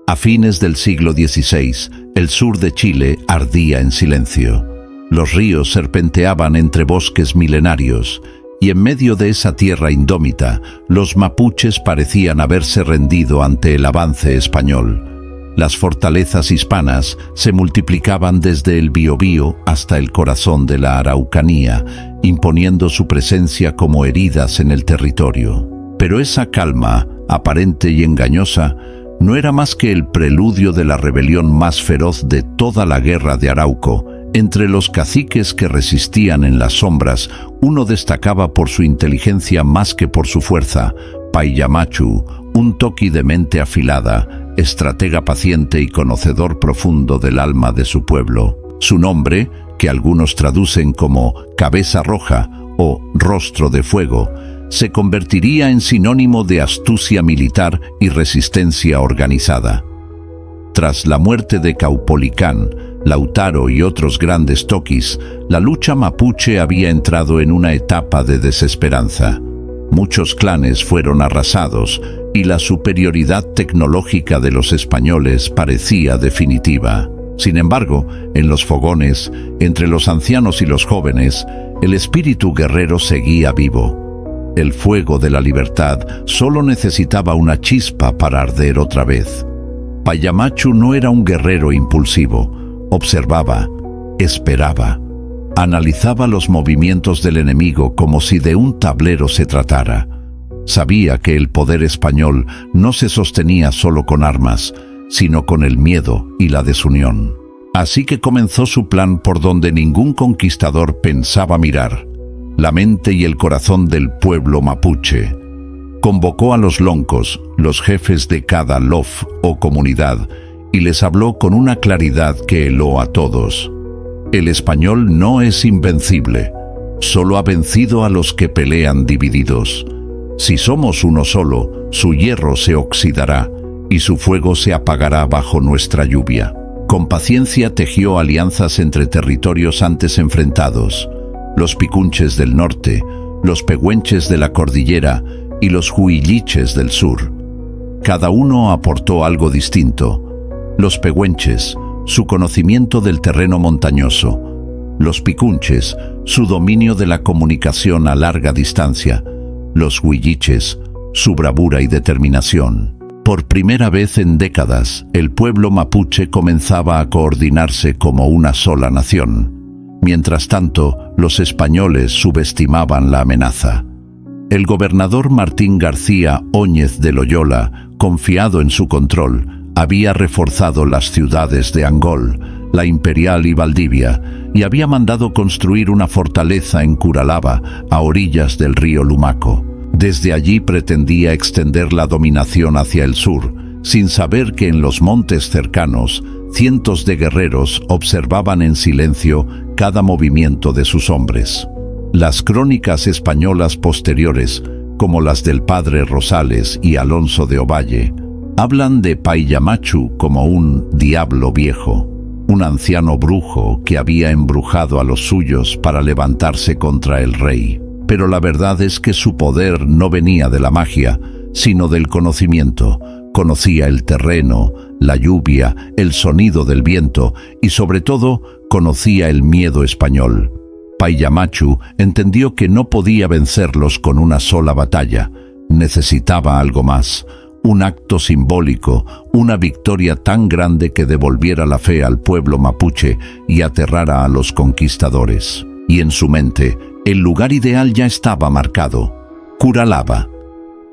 A fines del siglo XVI, el sur de Chile ardía en silencio. Los ríos serpenteaban entre bosques milenarios, y en medio de esa tierra indómita, los mapuches parecían haberse rendido ante el avance español. Las fortalezas hispanas se multiplicaban desde el Biobío hasta el corazón de la Araucanía, imponiendo su presencia como heridas en el territorio. Pero esa calma, aparente y engañosa, no era más que el preludio de la rebelión más feroz de toda la guerra de Arauco. Entre los caciques que resistían en las sombras, uno destacaba por su inteligencia más que por su fuerza: Payyamachu, un toqui de mente afilada, estratega paciente y conocedor profundo del alma de su pueblo. Su nombre, que algunos traducen como Cabeza Roja o Rostro de Fuego, se convertiría en sinónimo de astucia militar y resistencia organizada. Tras la muerte de Caupolicán, Lautaro y otros grandes toquis, la lucha mapuche había entrado en una etapa de desesperanza. Muchos clanes fueron arrasados y la superioridad tecnológica de los españoles parecía definitiva. Sin embargo, en los fogones, entre los ancianos y los jóvenes, el espíritu guerrero seguía vivo. El fuego de la libertad solo necesitaba una chispa para arder otra vez. Payyamachu no era un guerrero impulsivo. Observaba, esperaba, analizaba los movimientos del enemigo como si de un tablero se tratara. Sabía que el poder español no se sostenía solo con armas, sino con el miedo y la desunión. Así que comenzó su plan por donde ningún conquistador pensaba mirar: la mente y el corazón del pueblo mapuche. Convocó a los loncos, los jefes de cada lof o comunidad, y les habló con una claridad que heló a todos. El español no es invencible, solo ha vencido a los que pelean divididos. Si somos uno solo, su hierro se oxidará y su fuego se apagará bajo nuestra lluvia. Con paciencia tejió alianzas entre territorios antes enfrentados: los picunches del norte, los pehuenches de la cordillera y los huilliches del sur. Cada uno aportó algo distinto. Los pehuenches, su conocimiento del terreno montañoso; los picunches, su dominio de la comunicación a larga distancia; los huilliches, su bravura y determinación. Por primera vez en décadas, el pueblo mapuche comenzaba a coordinarse como una sola nación. Mientras tanto, los españoles subestimaban la amenaza. El gobernador Martín García Óñez de Loyola, confiado en su control, había reforzado las ciudades de Angol, La Imperial y Valdivia, y había mandado construir una fortaleza en Curalaba, a orillas del río Lumaco. Desde allí pretendía extender la dominación hacia el sur, sin saber que en los montes cercanos cientos de guerreros observaban en silencio cada movimiento de sus hombres. Las crónicas españolas posteriores, como las del padre Rosales y Alonso de Ovalle, hablan de Payyamachu como un diablo viejo, un anciano brujo que había embrujado a los suyos para levantarse contra el rey. Pero la verdad es que su poder no venía de la magia, sino del conocimiento. Conocía el terreno, la lluvia, el sonido del viento y, sobre todo, conocía el miedo español. Payyamachu entendió que no podía vencerlos con una sola batalla. Necesitaba algo más. Un acto simbólico, una victoria tan grande que devolviera la fe al pueblo mapuche y aterrara a los conquistadores. Y en su mente, el lugar ideal ya estaba marcado: Curalaba.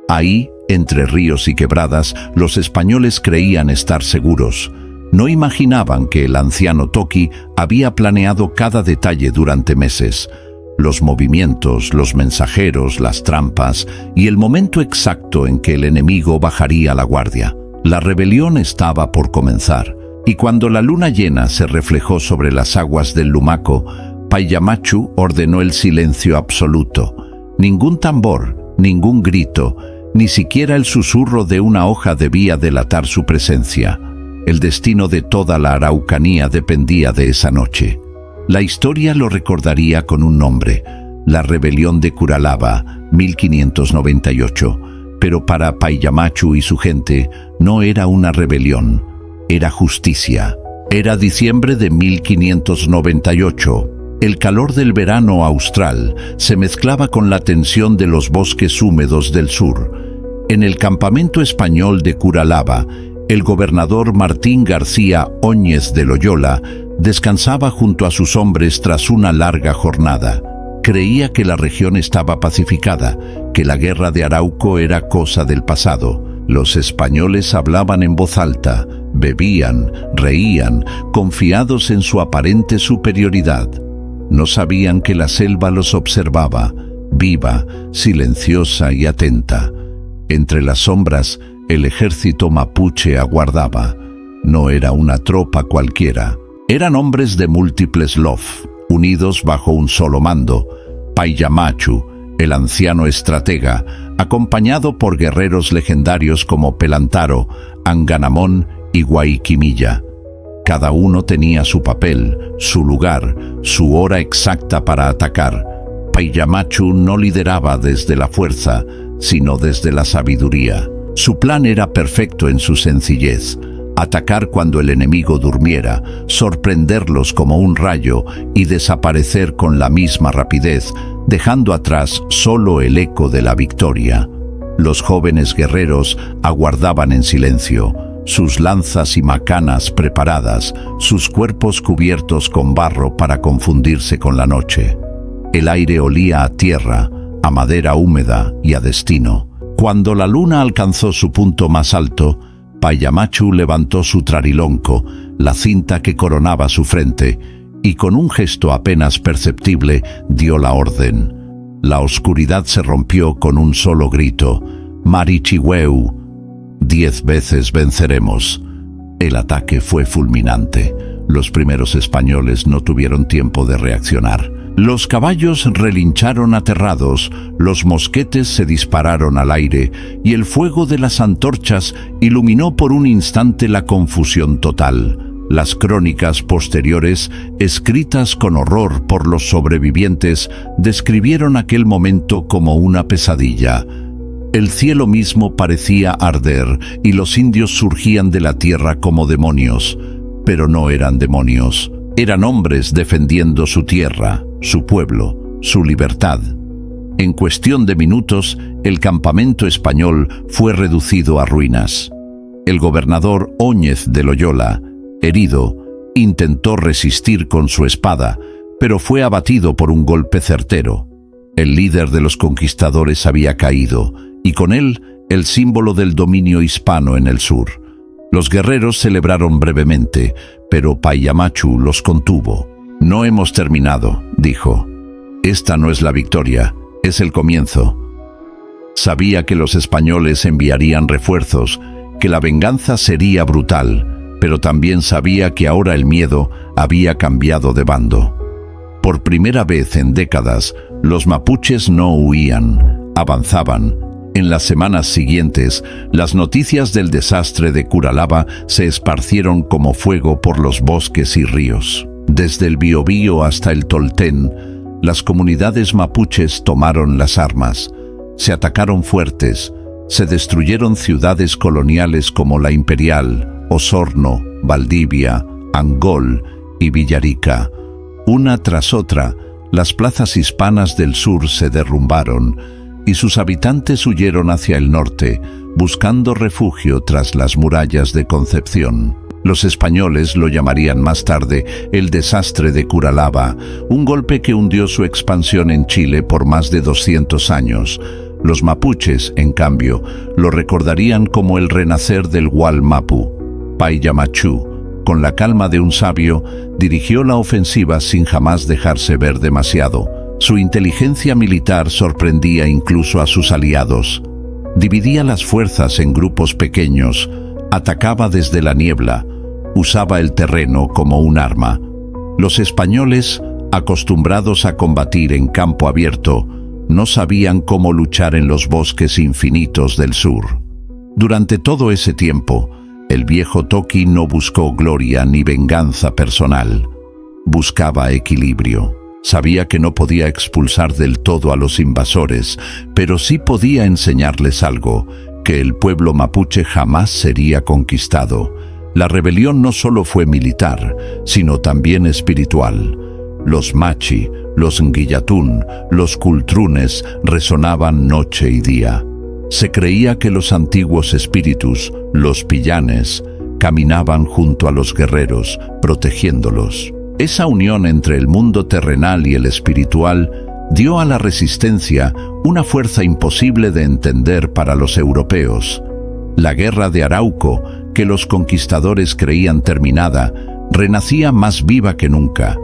Ahí, entre ríos y quebradas, los españoles creían estar seguros. No imaginaban que el anciano toqui había planeado cada detalle durante meses: los movimientos, los mensajeros, las trampas y el momento exacto en que el enemigo bajaría la guardia. La rebelión estaba por comenzar, y cuando la luna llena se reflejó sobre las aguas del Lumaco, Payyamachu ordenó el silencio absoluto. Ningún tambor, ningún grito, ni siquiera el susurro de una hoja debía delatar su presencia. El destino de toda la Araucanía dependía de esa noche. La historia lo recordaría con un nombre: la Rebelión de Curalaba, 1598. Pero para Payamachu y su gente no era una rebelión, era justicia. Era diciembre de 1598. El calor del verano austral se mezclaba con la tensión de los bosques húmedos del sur. En el campamento español de Curalaba, el gobernador Martín García Óñez de Loyola descansaba junto a sus hombres tras una larga jornada. Creía que la región estaba pacificada, que la guerra de Arauco era cosa del pasado. Los españoles hablaban en voz alta, bebían, reían, confiados en su aparente superioridad. No sabían que la selva los observaba, viva, silenciosa y atenta. Entre las sombras, el ejército mapuche aguardaba. No era una tropa cualquiera. Eran hombres de múltiples lof, unidos bajo un solo mando. Payamachu, el anciano estratega, acompañado por guerreros legendarios como Pelantaro, Anganamón y Guayquimilla. Cada uno tenía su papel, su lugar, su hora exacta para atacar. Payamachu no lideraba desde la fuerza, sino desde la sabiduría. Su plan era perfecto en su sencillez: atacar cuando el enemigo durmiera, sorprenderlos como un rayo y desaparecer con la misma rapidez, dejando atrás solo el eco de la victoria. Los jóvenes guerreros aguardaban en silencio, sus lanzas y macanas preparadas, sus cuerpos cubiertos con barro para confundirse con la noche. El aire olía a tierra, a madera húmeda y a destino. Cuando la luna alcanzó su punto más alto, Payamachu levantó su trarilonco, la cinta que coronaba su frente, y con un gesto apenas perceptible dio la orden. La oscuridad se rompió con un solo grito: Marichihueu, 10 veces venceremos. El ataque fue fulminante. Los primeros españoles no tuvieron tiempo de reaccionar. Los caballos relincharon aterrados, los mosquetes se dispararon al aire y el fuego de las antorchas iluminó por un instante la confusión total. Las crónicas posteriores, escritas con horror por los sobrevivientes, describieron aquel momento como una pesadilla. El cielo mismo parecía arder y los indios surgían de la tierra como demonios. Pero no eran demonios, eran hombres defendiendo su tierra, su pueblo, su libertad. En cuestión de minutos, el campamento español fue reducido a ruinas. El gobernador Óñez de Loyola, herido, intentó resistir con su espada, pero fue abatido por un golpe certero. El líder de los conquistadores había caído, y con él el símbolo del dominio hispano en el sur. Los guerreros celebraron brevemente, pero Payamachu los contuvo. «No hemos terminado», dijo. «Esta no es la victoria, es el comienzo». Sabía que los españoles enviarían refuerzos, que la venganza sería brutal, pero también sabía que ahora el miedo había cambiado de bando. Por primera vez en décadas, los mapuches no huían, avanzaban. En las semanas siguientes, las noticias del desastre de Curalaba se esparcieron como fuego por los bosques y ríos. Desde el Biobío hasta el Toltén, las comunidades mapuches tomaron las armas. Se atacaron fuertes, se destruyeron ciudades coloniales como La Imperial, Osorno, Valdivia, Angol y Villarica. Una tras otra, las plazas hispanas del sur se derrumbaron y sus habitantes huyeron hacia el norte, buscando refugio tras las murallas de Concepción. Los españoles lo llamarían más tarde el desastre de Curalaba, un golpe que hundió su expansión en Chile por más de 200 años. Los mapuches, en cambio, lo recordarían como el renacer del Gualmapu. Payamachu, con la calma de un sabio, dirigió la ofensiva sin jamás dejarse ver demasiado. Su inteligencia militar sorprendía incluso a sus aliados. Dividía las fuerzas en grupos pequeños, atacaba desde la niebla, usaba el terreno como un arma. Los españoles, acostumbrados a combatir en campo abierto, no sabían cómo luchar en los bosques infinitos del sur. Durante todo ese tiempo, el viejo Toqui no buscó gloria ni venganza personal. Buscaba equilibrio. Sabía que no podía expulsar del todo a los invasores, pero sí podía enseñarles algo, que el pueblo mapuche jamás sería conquistado. La rebelión no solo fue militar, sino también espiritual. Los machi, los nguillatún, los cultrunes resonaban noche y día. Se creía que los antiguos espíritus, los pillanes, caminaban junto a los guerreros, protegiéndolos. Esa unión entre el mundo terrenal y el espiritual dio a la resistencia una fuerza imposible de entender para los europeos. La guerra de Arauco, que los conquistadores creían terminada, renacía más viva que nunca.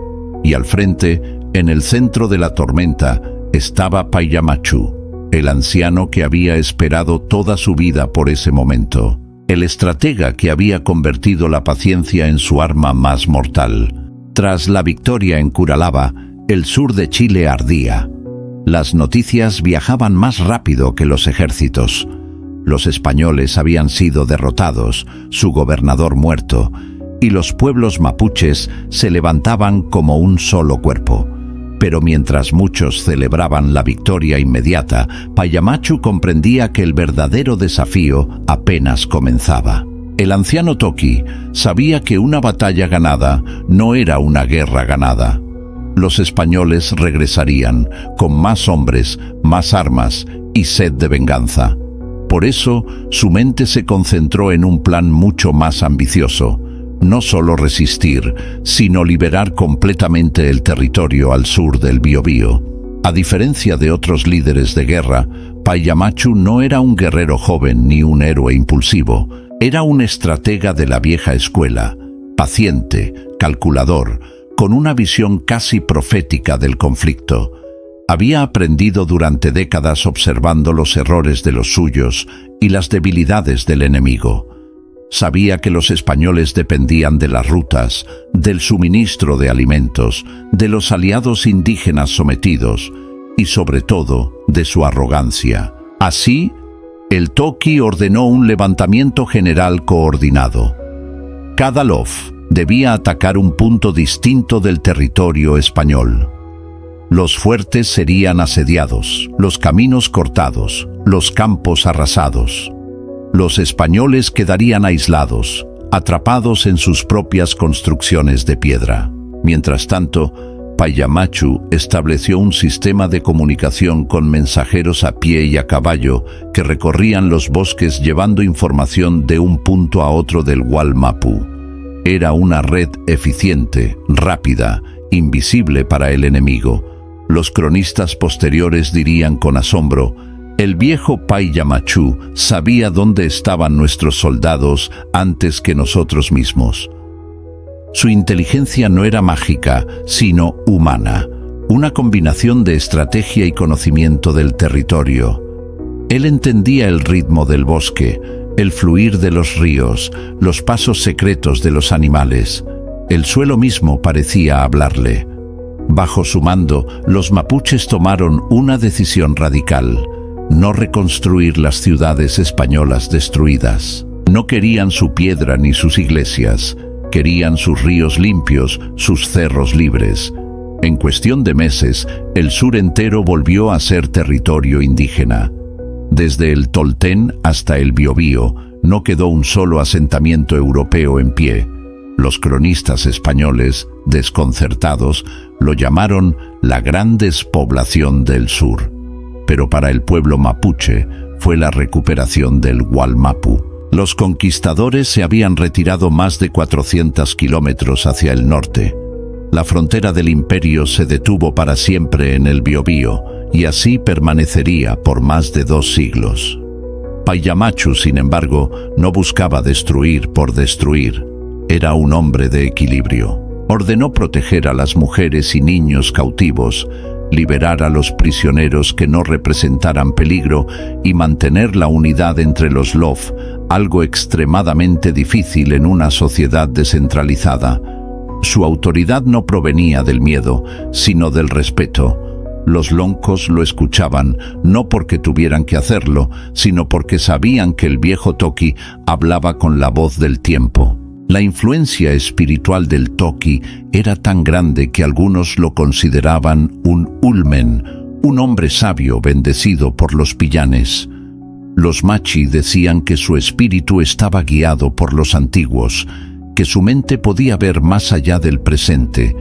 Y al frente, en el centro de la tormenta, estaba Payamachu, el anciano que había esperado toda su vida por ese momento, el estratega que había convertido la paciencia en su arma más mortal. Tras la victoria en Curalaba, el sur de Chile ardía. Las noticias viajaban más rápido que los ejércitos. Los españoles habían sido derrotados, su gobernador muerto, y los pueblos mapuches se levantaban como un solo cuerpo. Pero mientras muchos celebraban la victoria inmediata, Payamachu comprendía que el verdadero desafío apenas comenzaba. El anciano Toki sabía que una batalla ganada no era una guerra ganada. Los españoles regresarían con más hombres, más armas y sed de venganza. Por eso, su mente se concentró en un plan mucho más ambicioso. No solo resistir, sino liberar completamente el territorio al sur del Biobío. A diferencia de otros líderes de guerra, Payamachu no era un guerrero joven ni un héroe impulsivo. Era un estratega de la vieja escuela, paciente, calculador, con una visión casi profética del conflicto. Había aprendido durante décadas observando los errores de los suyos y las debilidades del enemigo. Sabía que los españoles dependían de las rutas, del suministro de alimentos, de los aliados indígenas sometidos y, sobre todo, de su arrogancia. Así, el Toki ordenó un levantamiento general coordinado. Cada lof debía atacar un punto distinto del territorio español. Los fuertes serían asediados, los caminos cortados, los campos arrasados. Los españoles quedarían aislados, atrapados en sus propias construcciones de piedra. Mientras tanto, Payamachu estableció un sistema de comunicación con mensajeros a pie y a caballo que recorrían los bosques llevando información de un punto a otro del Gualmapu. Era una red eficiente, rápida, invisible para el enemigo. Los cronistas posteriores dirían con asombro: el viejo Payamachu sabía dónde estaban nuestros soldados antes que nosotros mismos. Su inteligencia no era mágica, sino humana, una combinación de estrategia y conocimiento del territorio. Él entendía el ritmo del bosque, el fluir de los ríos, los pasos secretos de los animales. El suelo mismo parecía hablarle. Bajo su mando, los mapuches tomaron una decisión radical: no reconstruir las ciudades españolas destruidas. No querían su piedra ni sus iglesias. Querían sus ríos limpios, sus cerros libres. En cuestión de meses, el sur entero volvió a ser territorio indígena. Desde el Toltén hasta el Biobío, no quedó un solo asentamiento europeo en pie. Los cronistas españoles, desconcertados, lo llamaron la Gran Despoblación del Sur. Pero para el pueblo mapuche fue la recuperación del Gualmapu. Los conquistadores se habían retirado más de 400 kilómetros hacia el norte. La frontera del imperio se detuvo para siempre en el Biobío, y así permanecería por más de 2 siglos. Payamachu, sin embargo, no buscaba destruir por destruir. Era un hombre de equilibrio. Ordenó proteger a las mujeres y niños cautivos, liberar a los prisioneros que no representaran peligro y mantener la unidad entre los lof, algo extremadamente difícil en una sociedad descentralizada. Su autoridad no provenía del miedo, sino del respeto. Los loncos lo escuchaban, no porque tuvieran que hacerlo, sino porque sabían que el viejo Toki hablaba con la voz del tiempo. La influencia espiritual del Toki era tan grande que algunos lo consideraban un ulmen, un hombre sabio bendecido por los pillanes. Los machi decían que su espíritu estaba guiado por los antiguos, que su mente podía ver más allá del presente,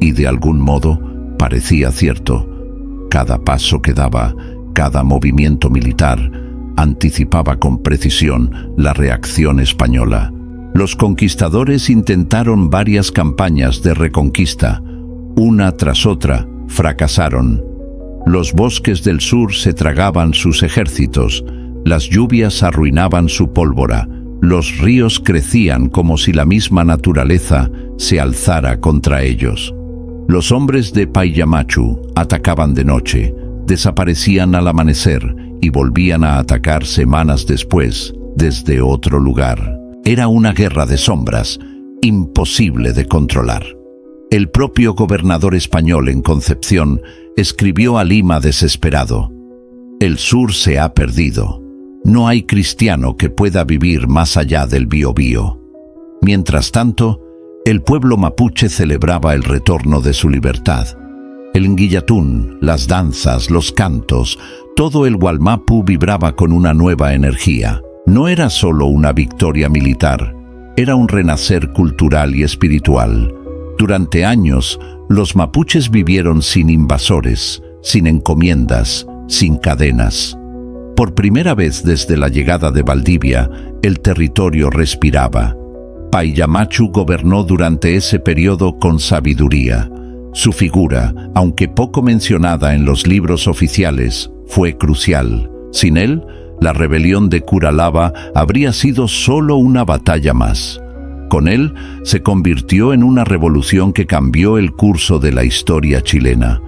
y de algún modo parecía cierto. Cada paso que daba, cada movimiento militar, anticipaba con precisión la reacción española. Los conquistadores intentaron varias campañas de reconquista. Una tras otra, fracasaron. Los bosques del sur se tragaban sus ejércitos, las lluvias arruinaban su pólvora, los ríos crecían como si la misma naturaleza se alzara contra ellos. Los hombres de Payamachu atacaban de noche, desaparecían al amanecer y volvían a atacar semanas después, desde otro lugar. Era una guerra de sombras, imposible de controlar. El propio gobernador español en Concepción escribió a Lima desesperado: «El sur se ha perdido. No hay cristiano que pueda vivir más allá del Biobío». Mientras tanto, el pueblo mapuche celebraba el retorno de su libertad. El Nguillatún, las danzas, los cantos, todo el Wallmapu vibraba con una nueva energía. No era solo una victoria militar, era un renacer cultural y espiritual. Durante años, los mapuches vivieron sin invasores, sin encomiendas, sin cadenas. Por primera vez desde la llegada de Valdivia, el territorio respiraba. Payamachu gobernó durante ese periodo con sabiduría. Su figura, aunque poco mencionada en los libros oficiales, fue crucial. Sin él, la rebelión de Curalaba habría sido solo una batalla más. Con él, se convirtió en una revolución que cambió el curso de la historia chilena.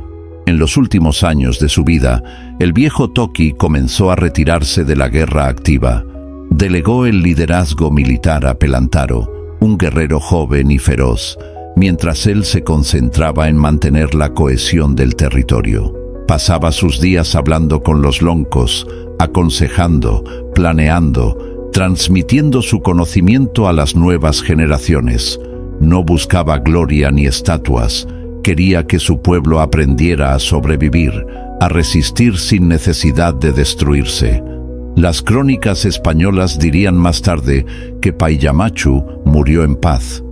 En los últimos años de su vida, el viejo Toki comenzó a retirarse de la guerra activa. Delegó el liderazgo militar a Pelantaro, un guerrero joven y feroz, mientras él se concentraba en mantener la cohesión del territorio. Pasaba sus días hablando con los loncos, aconsejando, planeando, transmitiendo su conocimiento a las nuevas generaciones. No buscaba gloria ni estatuas, quería que su pueblo aprendiera a sobrevivir, a resistir sin necesidad de destruirse. Las crónicas españolas dirían más tarde que Payamachu murió en paz,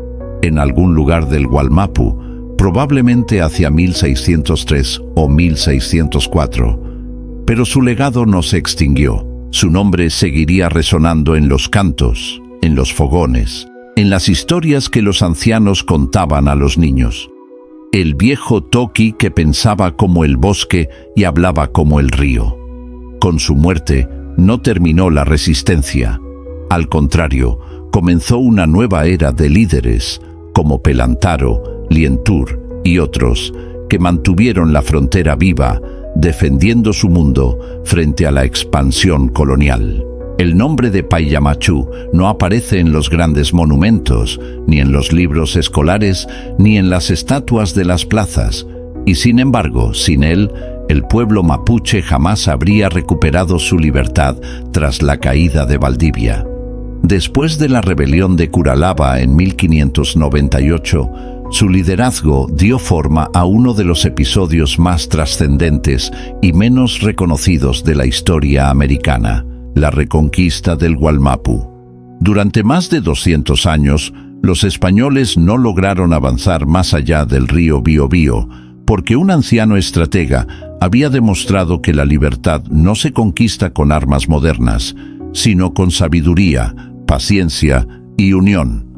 en algún lugar del Wallmapu, probablemente hacia 1603 o 1604. Pero su legado no se extinguió. Su nombre seguiría resonando en los cantos, en los fogones, en las historias que los ancianos contaban a los niños. El viejo Toki que pensaba como el bosque y hablaba como el río. Con su muerte, no terminó la resistencia. Al contrario, comenzó una nueva era de líderes, como Pelantaro, Lientur y otros, que mantuvieron la frontera viva, defendiendo su mundo frente a la expansión colonial. El nombre de Payamachu no aparece en los grandes monumentos, ni en los libros escolares, ni en las estatuas de las plazas, y sin embargo, sin él, el pueblo mapuche jamás habría recuperado su libertad tras la caída de Valdivia. Después de la rebelión de Curalaba en 1598, su liderazgo dio forma a uno de los episodios más trascendentes y menos reconocidos de la historia americana, la reconquista del Wallmapu. Durante más de 200 años, los españoles no lograron avanzar más allá del río Biobío, porque un anciano estratega había demostrado que la libertad no se conquista con armas modernas, sino con sabiduría, paciencia y unión.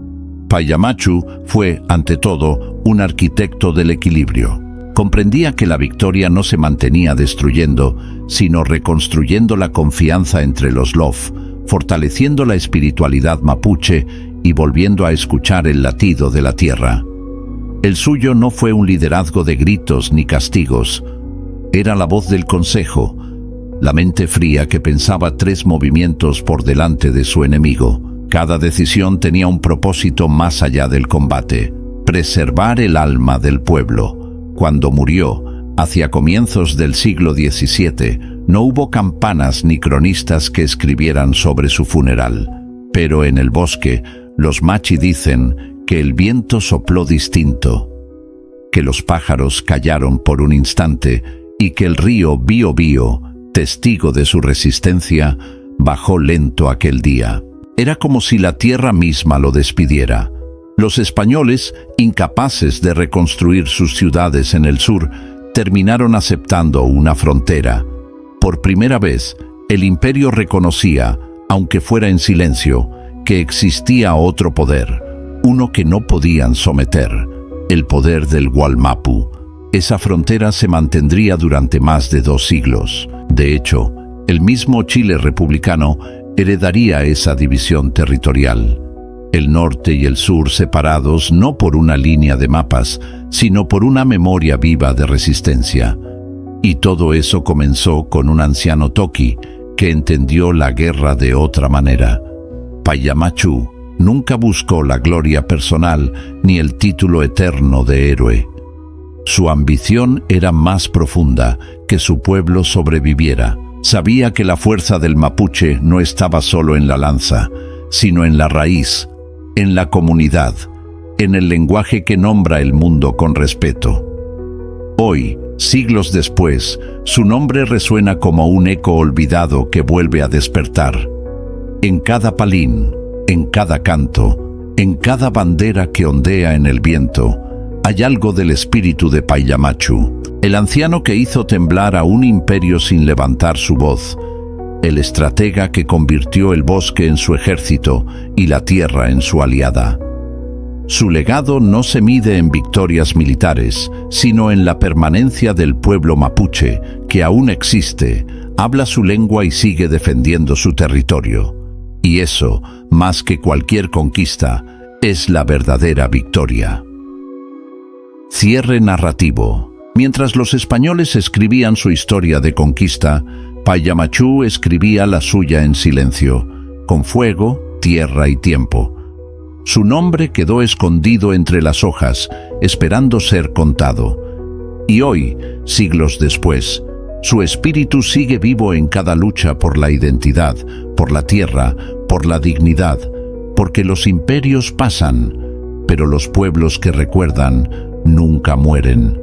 Payamachu fue, ante todo, un arquitecto del equilibrio. Comprendía que la victoria no se mantenía destruyendo, sino reconstruyendo la confianza entre los Lof, fortaleciendo la espiritualidad mapuche y volviendo a escuchar el latido de la tierra. El suyo no fue un liderazgo de gritos ni castigos. Era la voz del consejo, la mente fría que pensaba 3 movimientos por delante de su enemigo. Cada decisión tenía un propósito más allá del combate: preservar el alma del pueblo. Cuando murió, hacia comienzos del siglo XVII, no hubo campanas ni cronistas que escribieran sobre su funeral. Pero en el bosque, los Machi dicen que el viento sopló distinto, que los pájaros callaron por un instante y que el río Biobío, testigo de su resistencia, bajó lento aquel día. Era como si la tierra misma lo despidiera. Los españoles, incapaces de reconstruir sus ciudades en el sur, terminaron aceptando una frontera. Por primera vez, el imperio reconocía, aunque fuera en silencio, que existía otro poder, uno que no podían someter, el poder del Gualmapu. Esa frontera se mantendría durante más de 2 siglos. De hecho, el mismo Chile republicano heredaría esa división territorial. El norte y el sur separados no por una línea de mapas, sino por una memoria viva de resistencia. Y todo eso comenzó con un anciano Toqui que entendió la guerra de otra manera. Payamachu nunca buscó la gloria personal ni el título eterno de héroe. Su ambición era más profunda, que su pueblo sobreviviera. Sabía que la fuerza del mapuche no estaba solo en la lanza, sino en la raíz, en la comunidad, en el lenguaje que nombra el mundo con respeto. Hoy, siglos después, su nombre resuena como un eco olvidado que vuelve a despertar. En cada palín, en cada canto, en cada bandera que ondea en el viento, hay algo del espíritu de Payamachu, el anciano que hizo temblar a un imperio sin levantar su voz, el estratega que convirtió el bosque en su ejército y la tierra en su aliada. Su legado no se mide en victorias militares, sino en la permanencia del pueblo mapuche, que aún existe, habla su lengua y sigue defendiendo su territorio. Y eso, más que cualquier conquista, es la verdadera victoria. Cierre narrativo. Mientras los españoles escribían su historia de conquista, Payamachu escribía la suya en silencio, con fuego, tierra y tiempo. Su nombre quedó escondido entre las hojas, esperando ser contado. Y hoy, siglos después, su espíritu sigue vivo en cada lucha por la identidad, por la tierra, por la dignidad, porque los imperios pasan, pero los pueblos que recuerdan nunca mueren.